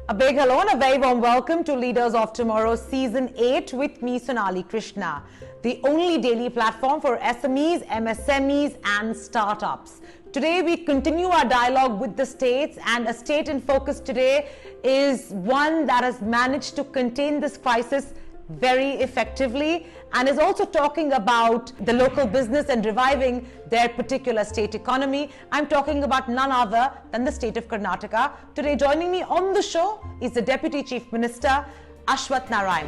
A big hello and a very warm welcome to Leaders of Tomorrow Season 8 with me, Sonali Krishna, the only daily platform for SMEs, MSMEs and startups. Today we continue our dialogue with the states, and a state in focus today is one that has managed to contain this crisis very effectively and is also talking about the local business and reviving their particular state economy. I'm talking about none other than the state of Karnataka. Today joining me on the show is the Deputy Chief Minister, Ashwath Narayan.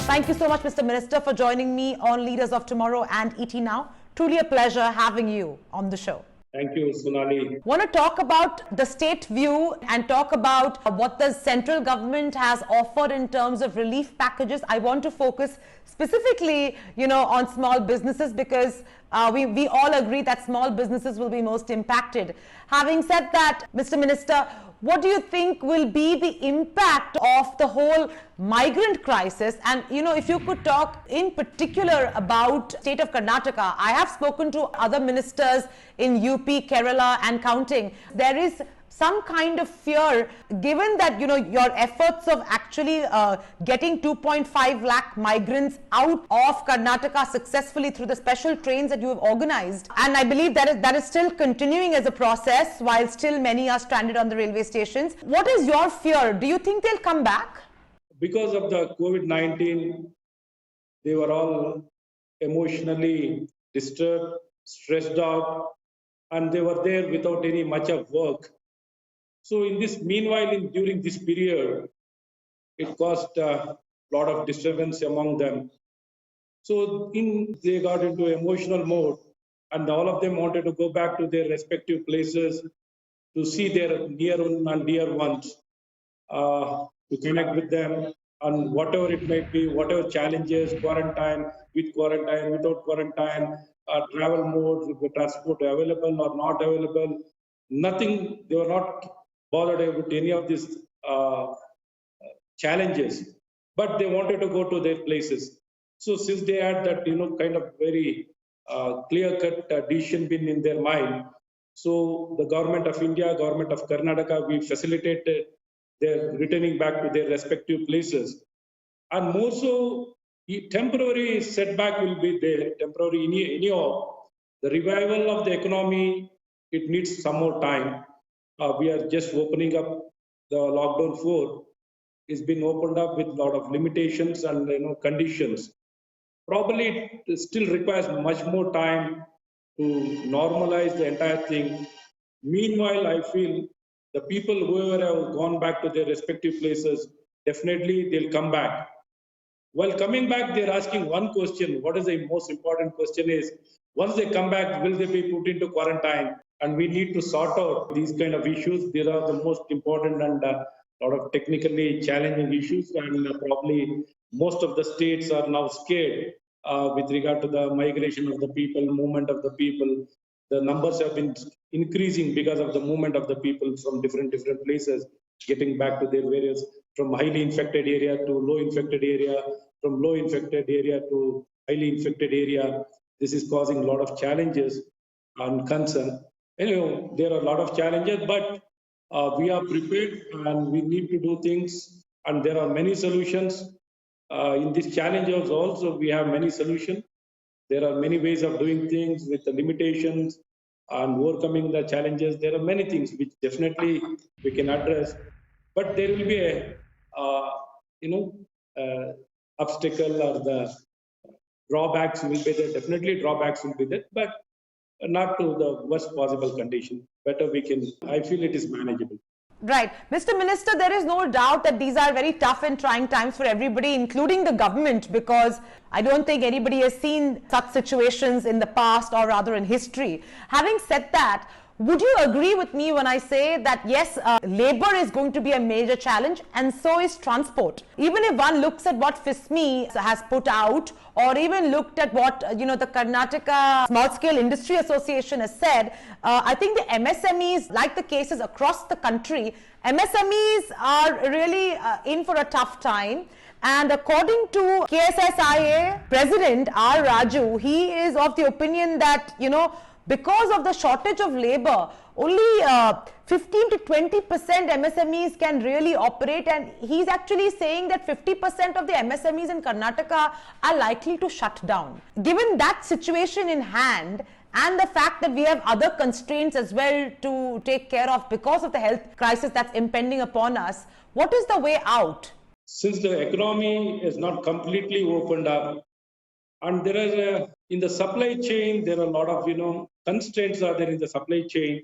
Thank you so much, Mr. Minister, for joining me on Leaders of Tomorrow and ET Now. Truly a pleasure having you on the show. Thank you, Sonali. Want to talk about the state view and talk about what the central government has offered in terms of relief packages. I want to focus specifically, on small businesses because we all agree that small businesses will be most impacted. Having said that, Mr. Minister, what do you think will be the impact of the whole migrant crisis? And, if you could talk in particular about state of Karnataka. I have spoken to other ministers in UP, Kerala and counting. There is some kind of fear, given that, your efforts of actually getting 2.5 lakh migrants out of Karnataka successfully through the special trains that you have organized. And I believe that is still continuing as a process while still many are stranded on the railway stations. What is your fear? Do you think they'll come back? Because of the COVID-19, they were all emotionally disturbed, stressed out, and they were there without any much of work. So in this meanwhile, during this period, it caused a lot of disturbance among them. So they got into emotional mode, and all of them wanted to go back to their respective places to see their near and dear ones, to connect with them, and whatever it might be, whatever challenges, quarantine, without quarantine, travel modes, transport available or not available, nothing, they were not bothered with any of these challenges, but they wanted to go to their places. So since they had that, kind of very clear-cut decision been in their mind, so the government of India, government of Karnataka, we facilitated their returning back to their respective places. And more so, temporary setback will be there, temporary anyhow. The revival of the economy, it needs some more time. We are just opening up the lockdown 4. It's been opened up with a lot of limitations and conditions. Probably it still requires much more time to normalize the entire thing. Meanwhile, I feel the people whoever have gone back to their respective places, definitely they'll come back. While coming back, they're asking one question. What is the most important question is, once they come back, will they be put into quarantine? And we need to sort out these kind of issues. These are the most important and a lot of technically challenging issues. And probably most of the states are now scared with regard to the migration of the people, movement of the people. The numbers have been increasing because of the movement of the people from different places, getting back to their various, from highly infected area to low infected area, from low infected area to highly infected area. This is causing a lot of challenges and concern. Anyway, there are a lot of challenges, but we are prepared and we need to do things. And there are many solutions. In these challenges also, we have many solutions. There are many ways of doing things with the limitations and overcoming the challenges. There are many things which definitely we can address, but there will be a, obstacle or the drawbacks will be there. Definitely drawbacks will be there, but not to the worst possible condition. Better we can, I feel it is manageable. Right. Mr. Minister, there is no doubt that these are very tough and trying times for everybody, including the government, because I don't think anybody has seen such situations in the past or rather in history. Having said that, would you agree with me when I say that yes, labor is going to be a major challenge and so is transport? Even if one looks at what FISME has put out or even looked at what the Karnataka Small Scale Industry Association has said, I think the MSMEs, like the cases across the country, MSMEs are really in for a tough time. And according to KSSIA President R. Raju, he is of the opinion that, because of the shortage of labor, only 15 to 20% MSMEs can really operate, and he's actually saying that 50% of the MSMEs in Karnataka are likely to shut down. Given that situation in hand, and the fact that we have other constraints as well to take care of because of the health crisis that's impending upon us, what is the way out? Since the economy is not completely opened up, and there is in the supply chain, there are a lot of constraints are there in the supply chain,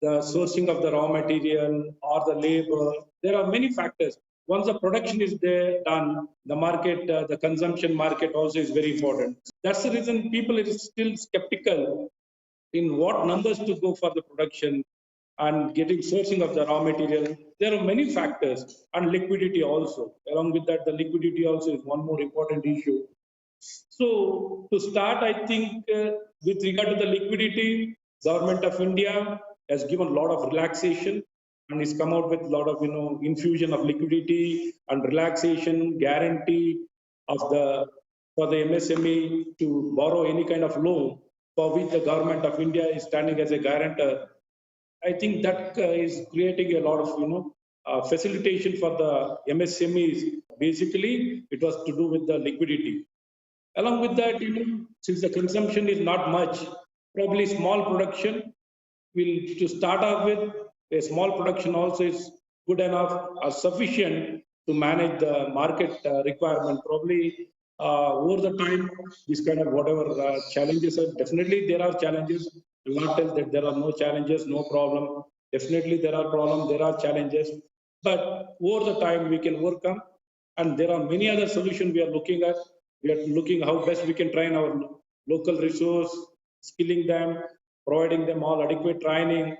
the sourcing of the raw material or the labor. There are many factors. Once the production is there, done, the market, the consumption market also is very important. That's the reason people are still skeptical in what numbers to go for the production and getting sourcing of the raw material. There are many factors, and liquidity also. Along with that, the liquidity also is one more important issue. So to start, I think with regard to the liquidity, Government of India has given a lot of relaxation and has come out with a lot of infusion of liquidity and relaxation guarantee of the for the MSME to borrow any kind of loan for which the Government of India is standing as a guarantor. I think that is creating a lot of facilitation for the MSMEs. Basically, it was to do with the liquidity. Along with that, since the consumption is not much, probably small production will to start off with. A small production also is good enough or sufficient to manage the market requirement. Probably over the time, this kind of whatever challenges are, definitely there are challenges. I will not tell that there are no challenges, no problem. Definitely there are problems, there are challenges, but over the time we can overcome. And there are many other solutions we are looking at. We are looking how best we can train our local resource, skilling them, providing them all adequate training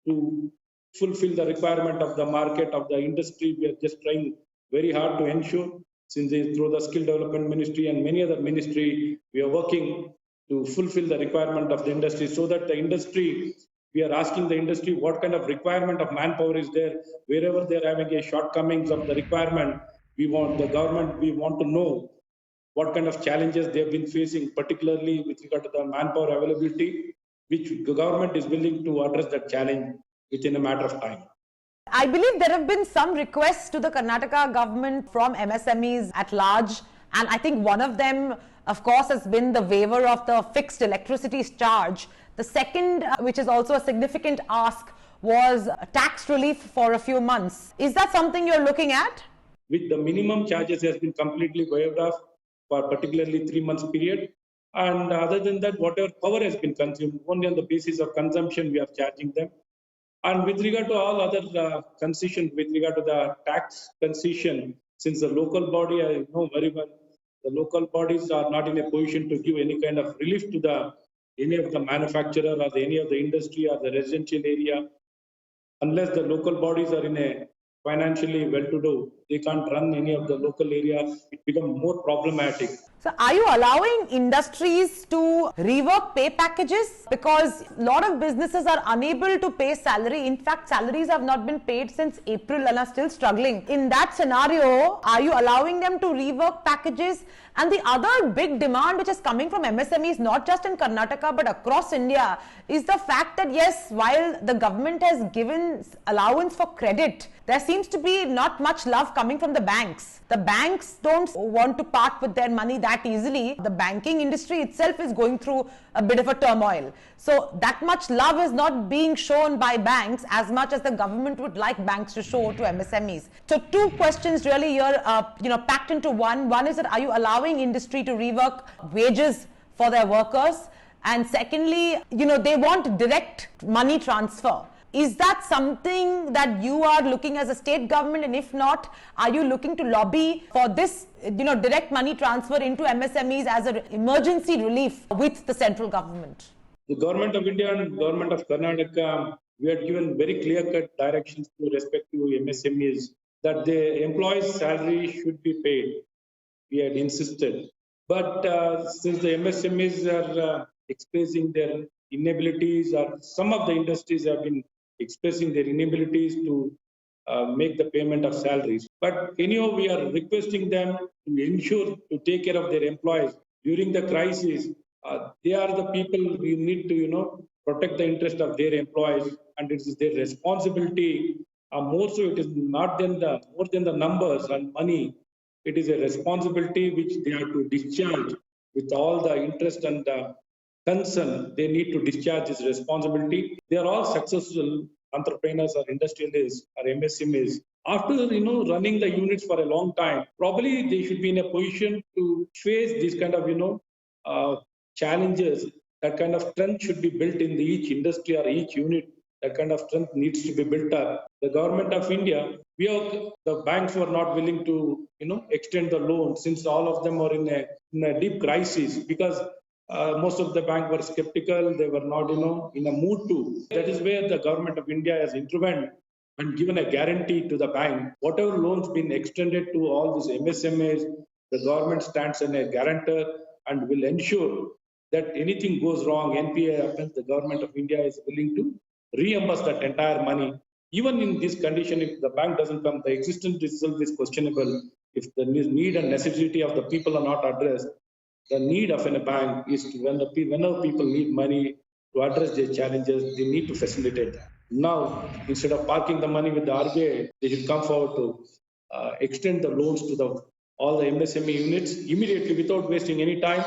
to fulfill the requirement of the market, of the industry. We are just trying very hard to ensure, since through the skill development ministry and many other ministry, we are working to fulfill the requirement of the industry, so that the industry, we are asking the industry what kind of requirement of manpower is there. Wherever they're having a shortcomings of the requirement, we want the government, we want to know what kind of challenges they have been facing, particularly with regard to the manpower availability, which the government is willing to address that challenge within a matter of time. I believe there have been some requests to the Karnataka government from MSMEs at large, and I think one of them, of course, has been the waiver of the fixed electricity charge. The second, which is also a significant ask, was tax relief for a few months. Is that something you're looking at? With the minimum charges has been completely waived off for particularly 3 months period. And other than that, whatever power has been consumed, only on the basis of consumption, we are charging them. And with regard to all other concession, with regard to the tax concession, since the local body, I know very well, the local bodies are not in a position to give any kind of relief to any of the manufacturer or any of the industry or the residential area. Unless the local bodies are in a financially well-to-do, they can't run any of the local area. It becomes more problematic. So are you allowing industries to rework pay packages? Because a lot of businesses are unable to pay salary. In fact, salaries have not been paid since April and are still struggling. In that scenario, are you allowing them to rework packages? And the other big demand which is coming from MSMEs, not just in Karnataka but across India, is the fact that yes, while the government has given allowance for credit, there seems to be not much love coming from the banks. The banks don't want to part with their money that easily. The banking industry itself is going through a bit of a turmoil. So that much love is not being shown by banks as much as the government would like banks to show to MSMEs. So two questions really here, packed into one. One is that are you allowing industry to rework wages for their workers? And secondly, they want direct money transfer. Is that something that you are looking as a state government, and if not, are you looking to lobby for this, direct money transfer into MSMEs as an emergency relief with the central government? The Government of India and Government of Karnataka, we had given very clear-cut directions to respective MSMEs that the employees' salary should be paid. We had insisted. But since the MSMEs are expressing their inabilities, or some of the industries have been expressing their inabilities to make the payment of salaries. But anyhow, we are requesting them to ensure to take care of their employees during the crisis. They are the people we need to, protect the interest of their employees, and it is their responsibility. More so, it is not than the more than the numbers and money. It is a responsibility which they have to discharge with all the interest and concern. They need to discharge this responsibility. They are all successful entrepreneurs or industrialists or MSMEs. After running the units for a long time, probably they should be in a position to face these kind of uh, challenges. That kind of strength should be built in each industry or each unit. That kind of strength needs to be built up. The government of India, the banks were not willing to extend the loan, since all of them are in a deep crisis, because most of the bank were skeptical. They were not in a mood to. That is where the government of India has intervened and given a guarantee to the bank. Whatever loans been extended to all these MSMEs, the government stands as a guarantor and will ensure that anything goes wrong, NPA happens, the government of India is willing to reimburse that entire money. Even in this condition, if the bank doesn't come, the existence itself is questionable. If the need and necessity of the people are not addressed, the need of a bank is to, whenever people need money to address their challenges, they need to facilitate that. Now, instead of parking the money with the RBI, they should come forward to extend the loans to all the MSME units immediately without wasting any time.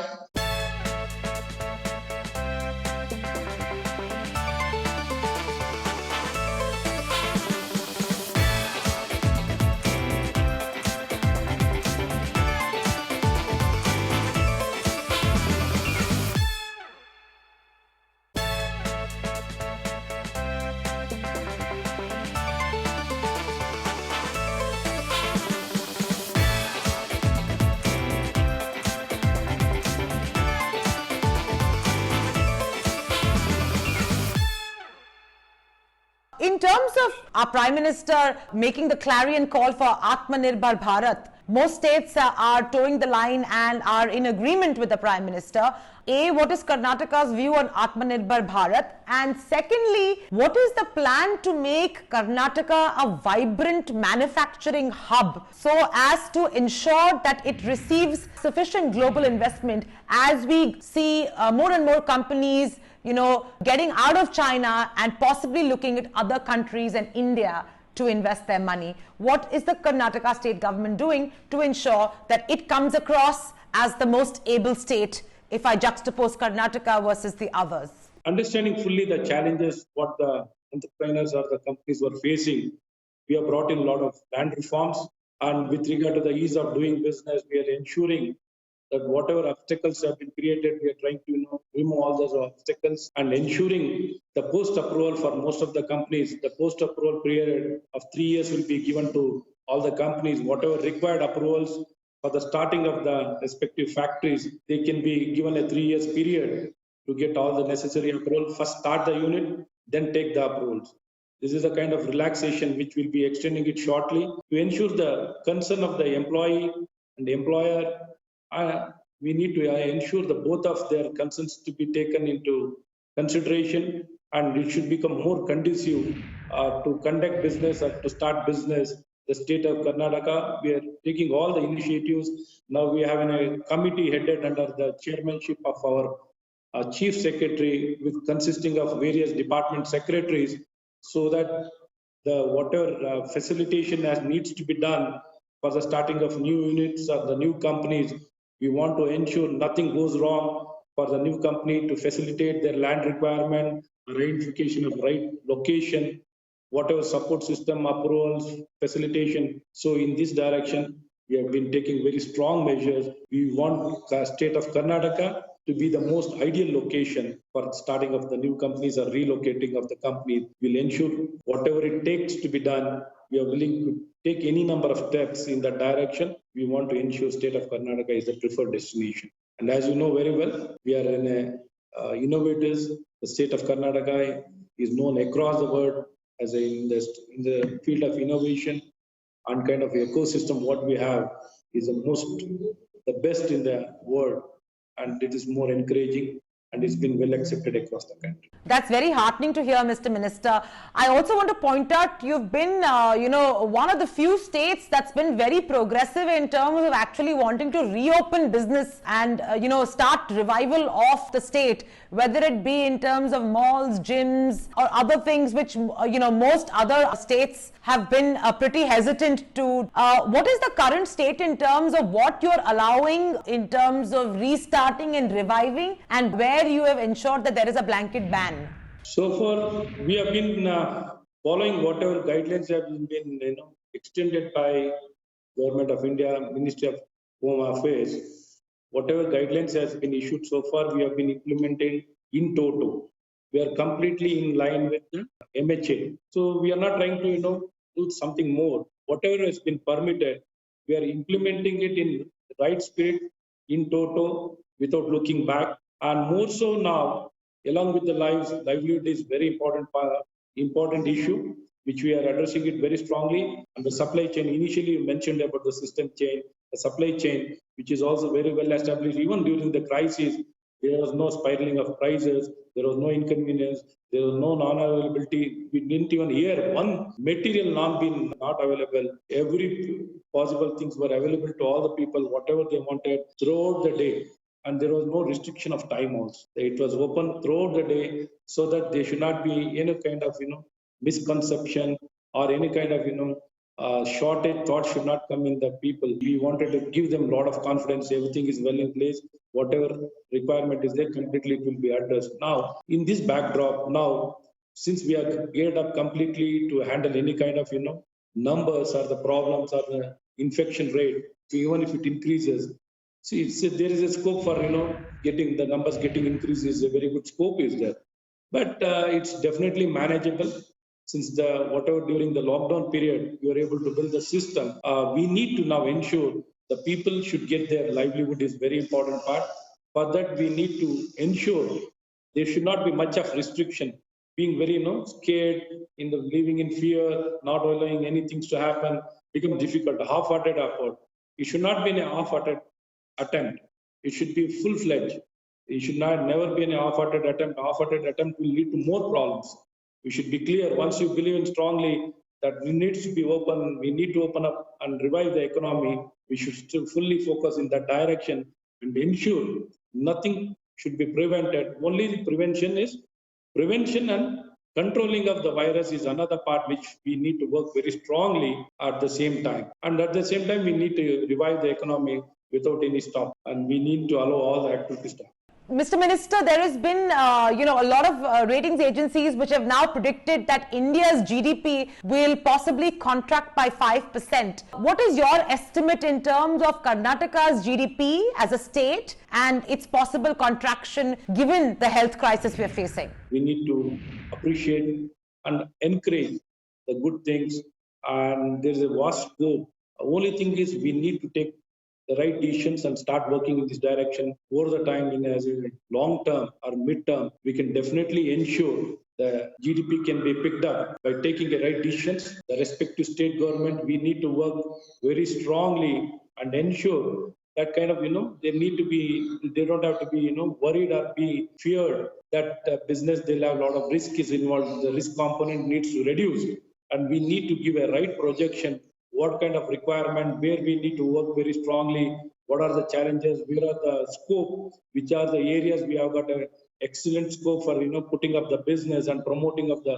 In terms of our Prime Minister making the clarion call for Atmanirbhar Bharat, most states are towing the line and are in agreement with the Prime Minister. A, what is Karnataka's view on Atmanirbhar Bharat? And secondly, what is the plan to make Karnataka a vibrant manufacturing hub so as to ensure that it receives sufficient global investment as we see more and more companies getting out of China and possibly looking at other countries and India to invest their money? What is the Karnataka state government doing to ensure that it comes across as the most able state if I juxtapose Karnataka versus the others? Understanding fully the challenges what the entrepreneurs or the companies were facing, we have brought in a lot of land reforms, and with regard to the ease of doing business, we are ensuring that whatever obstacles have been created, we are trying to remove all those obstacles and ensuring the post-approval for most of the companies. The post-approval period of 3 years will be given to all the companies. Whatever required approvals for the starting of the respective factories, they can be given a 3 years period to get all the necessary approval. First start the unit, then take the approvals. This is a kind of relaxation which will be extending it shortly to ensure the concern of the employee and the employer. We need to ensure the both of their concerns to be taken into consideration, and it should become more conducive to conduct business or to start business. The state of Karnataka, we are taking all the initiatives. Now we have a committee headed under the chairmanship of our chief secretary, with consisting of various department secretaries, so that the whatever facilitation as needs to be done for the starting of new units or the new companies, we want to ensure nothing goes wrong for the new company to facilitate their land requirement, identification of right location, whatever support system approvals, facilitation. So in this direction, we have been taking very strong measures. We want the state of Karnataka to be the most ideal location for starting of the new companies or relocating of the company. We'll ensure whatever it takes to be done, we are willing to take any number of steps in that direction. We want to ensure state of Karnataka is the preferred destination. And as you know very well, we are in innovators. The state of Karnataka is known across the world as in the field of innovation, and kind of ecosystem what we have is the best in the world, and it is more encouraging. and it's been well accepted across the country. That's very heartening to hear, Mr. Minister. I also want to point out you've been, one of the few states that's been very progressive in terms of actually wanting to reopen business and, start revival of the state, whether it be in terms of malls, gyms, or other things which, most other states have been pretty hesitant to. What is the current state in terms of what you're allowing in terms of restarting and reviving, and where you have ensured that there is a blanket ban? So far, we have been following whatever guidelines have been extended by Government of India, Ministry of Home Affairs. Whatever guidelines has been issued so far, we have been implementing in toto. We are completely in line with the MHA. So we are not trying to do something more. Whatever has been permitted, we are implementing it in the right spirit, in toto, without looking back. And more so now, along with the livelihood is very important issue, which we are addressing it very strongly. And the supply chain, initially you mentioned about the system chain, the supply chain, which is also very well established. Even during the crisis, there was no spiraling of prices, there was no inconvenience, there was no non-availability. We didn't even hear one material not available. Every possible things were available to all the people, whatever they wanted throughout the day. And there was no restriction of time also. It was open throughout the day, so that there should not be any kind of misconception or any kind of shortage thought should not come in the people. We wanted to give them a lot of confidence. Everything is well in place. Whatever requirement is there, completely it will be addressed. Now, in this backdrop, since we are geared up completely to handle any kind of numbers or the problems or the infection rate, even if it increases. See, there is a scope for getting the numbers getting increases. A very good scope is there, but it's definitely manageable. Since whatever during the lockdown period you are able to build the system, we need to now ensure the people should get their livelihood is very important part. For that, we need to ensure there should not be much of restriction. Being very scared in the living in fear, not allowing anything to happen, become difficult. Half-hearted effort. It should not be a half-hearted attempt. It should be full-fledged. It should never be an half-hearted attempt. Half-hearted attempt will lead to more problems. We should be clear. Once you believe in strongly that we need to be open, we need to open up and revive the economy. We should still fully focus in that direction and ensure nothing should be prevented. Only the prevention and controlling of the virus is another part which we need to work very strongly at the same time. And at the same time, we need to revive the economy without any stop, and we need to allow all the activities to stop. Mr. Minister, there has been, a lot of ratings agencies which have now predicted that India's GDP will possibly contract by 5%. What is your estimate in terms of Karnataka's GDP as a state and its possible contraction given the health crisis we are facing? We need to appreciate and encourage the good things, and there is a vast scope. The only thing is we need to take the right decisions and start working in this direction over the time as a long term or mid term. We can definitely ensure the GDP can be picked up by taking the right decisions. The respective state government, we need to work very strongly and ensure that kind of, they don't have to be, worried or be feared that business, they'll have a lot of risk is involved. The risk component needs to reduce, and we need to give a right projection. What kind of requirement, where we need to work very strongly, what are the challenges, where are the scope, which are the areas we have got an excellent scope for putting up the business and promoting of the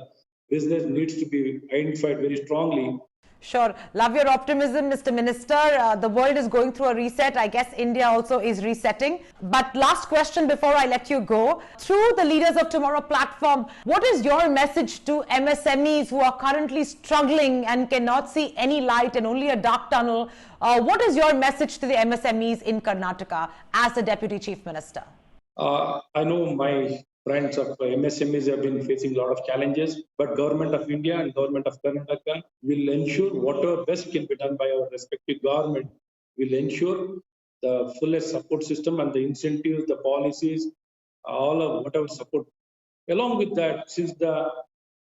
business needs to be identified very strongly. Sure. Love your optimism, Mr. Minister. The world is going through a reset. I guess India also is resetting. But last question before I let you go. Through the Leaders of Tomorrow platform, what is your message to MSMEs who are currently struggling and cannot see any light and only a dark tunnel? What is your message to the MSMEs in Karnataka as the Deputy Chief Minister? I know my friends of MSMEs have been facing a lot of challenges, but Government of India and Government of Karnataka will ensure whatever best can be done by our respective government, will ensure the fullest support system and the incentives, the policies, all of whatever support. Along with that, since the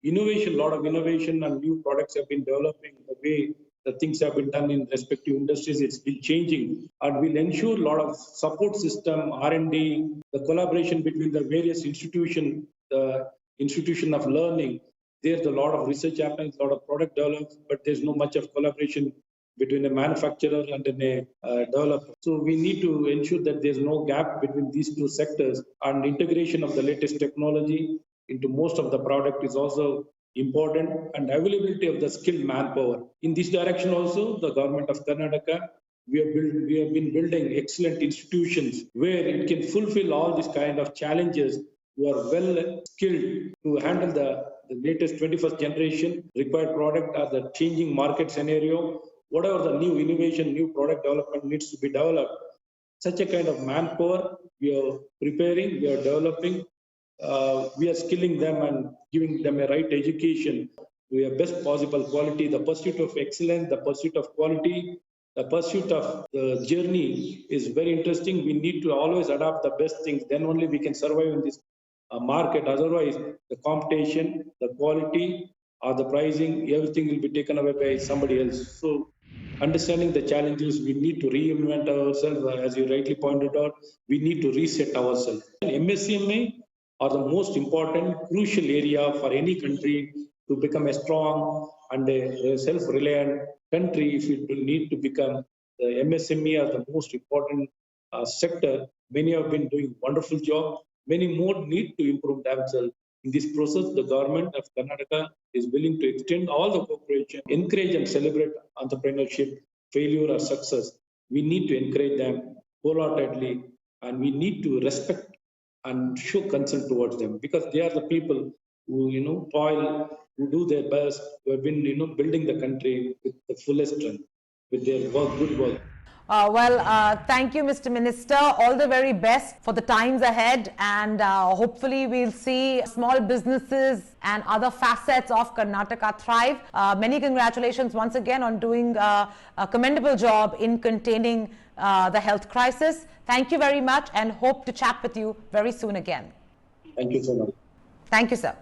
innovation, a lot of innovation and new products have been developing the way the things have been done in respective industries. It's been changing, and will ensure a lot of support system, R&D, the collaboration between the various institutions, the institution of learning. There's a lot of research happens, a lot of product develops, but there's no much of collaboration between a manufacturer and a developer. So we need to ensure that there's no gap between these two sectors, and integration of the latest technology into most of the product is also important, and availability of the skilled manpower. In this direction also, the government of Karnataka, we have been building excellent institutions where it can fulfill all these kind of challenges, who are well skilled to handle the latest 21st generation required product or the changing market scenario. Whatever the new innovation, new product development needs to be developed, such a kind of manpower we are preparing, we are developing, we are skilling them and giving them a right education to a best possible quality. The pursuit of excellence, the pursuit of quality, the pursuit of the journey is very interesting. We need to always adopt the best things. Then only we can survive in this market. Otherwise, the competition, the quality, or the pricing, everything will be taken away by somebody else. So, understanding the challenges, we need to reinvent ourselves. As you rightly pointed out, we need to reset ourselves. MSME are the most important, crucial area for any country to become a strong and a self-reliant country. If it will need to become, the MSME are the most important sector. Many have been doing wonderful job. Many more need to improve themselves. In this process, the government of Karnataka is willing to extend all the cooperation, encourage and celebrate entrepreneurship, failure or success. We need to encourage them wholeheartedly, and we need to respect and show concern towards them, because they are the people who toil, who do their best, who have been building the country with the fullest strength, with their work, good work. Thank you, Mr. Minister. All the very best for the times ahead, and hopefully we'll see small businesses and other facets of Karnataka thrive. Many congratulations once again on doing a commendable job in containing the health crisis. Thank you very much, and hope to chat with you very soon again. Thank you so much. Thank you, sir.